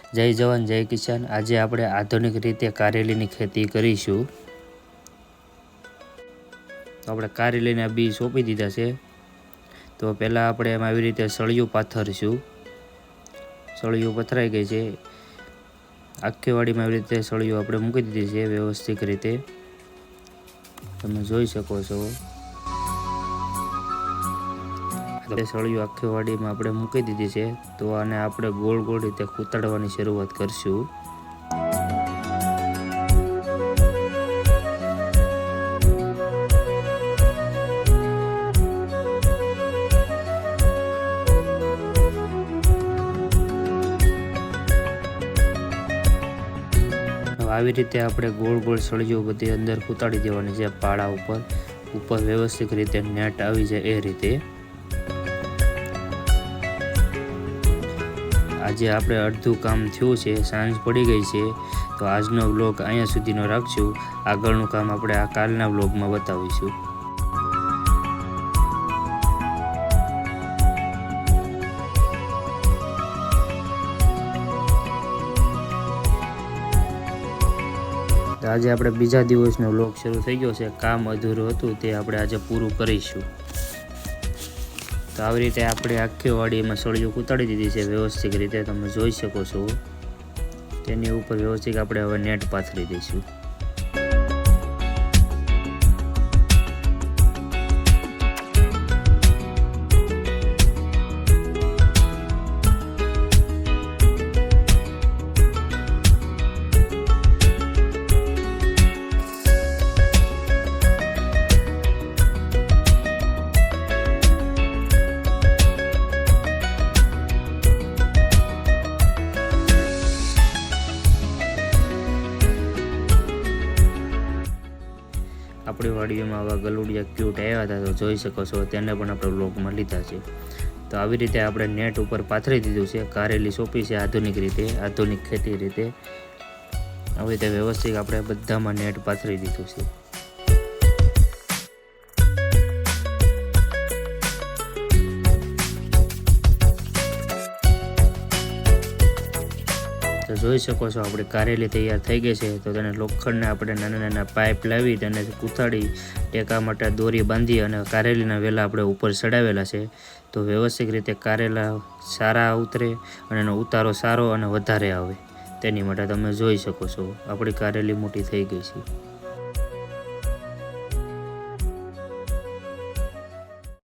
જય જવાન જય કિસાન। આજે આપણે આધુનિક રીતે કારેલીની ખેતી કરીશું। તો આપણે કારેલીના બી સોંપી દીધા છે। તો પહેલાં આપણે એમાં આવી રીતે સળિયું પાથરીશું। સળિયું પથરાઈ ગઈ છે। આખી વાડીમાં આવી રીતે સળિયું આપણે મૂકી દીધી છે વ્યવસ્થિત રીતે, તમે જોઈ શકો છો। સળિયું આખી વાડીમાં આપણે મૂકી દીધી છે। તો આને આપણે ગોળ ગોળ રીતે ખૂંટાડવાની શરૂઆત કરશું। આવી રીતે આપણે ગોળ ગોળ સળિયું બધી અંદર ખૂંટાડી દેવાની છે પાળા ઉપર વ્યવસ્થિત રીતે નેટ આવી જાય એ રીતે। આજે આપણે અડધું કામ થયું છે, સાંજ પડી ગઈ છે। તો આજનો વ્લોગ અહીંયા સુધીનો રાખશું। આગળનું કામ આપણે આ કાલના વ્લોગમાં બતાવીશું। આજે આપણે બીજા દિવસનો વ્લોગ શરૂ થઈ ગયો છે। કામ અધૂરું હતું તે આપણે આજે પૂરું કરીશું। તો આવી રીતે આપણે આખી વાડીમાં સળિયું કૂતાડી દીધી છે વ્યવસ્થિત રીતે, તમે જોઈ શકો છો। તેની ઉપર વ્યવસ્થિત આપણે હવે નેટ પાથરી દઈશું। આપણી વાડીઓમાં આવા ગલુડિયા ક્યુટ આવ્યા હતા, તો જોઈ શકો છો। તેને પણ આપણે વ્લોગમાં લીધા છે। તો આવી રીતે આપણે નેટ ઉપર પાથરી દીધું છે। કારેલી સોંપી છે આધુનિક રીતે, આધુનિક ખેતી રીતે। આવી રીતે વ્યવસ્થિત આપણે બધામાં નેટ પાથરી દીધું છે। તો જોઈ શકો છો આપણી કારેલી તૈયાર થઈ ગઈ છે। તો તેને લોખંડને આપણે નાના નાના પાઇપ લાવી તેને કૂથાડી ટેકા માટે દોરી બાંધી અને કારેલીના વેલા આપણે ઉપર ચડાવેલા છે। તો વ્યવસ્થિત રીતે કારેલા સારા ઉતરે અને એનો ઉતારો સારો અને વધારે આવે, તેની માટે તમે જોઈ શકો છો આપણી કારેલી મોટી થઈ ગઈ છે।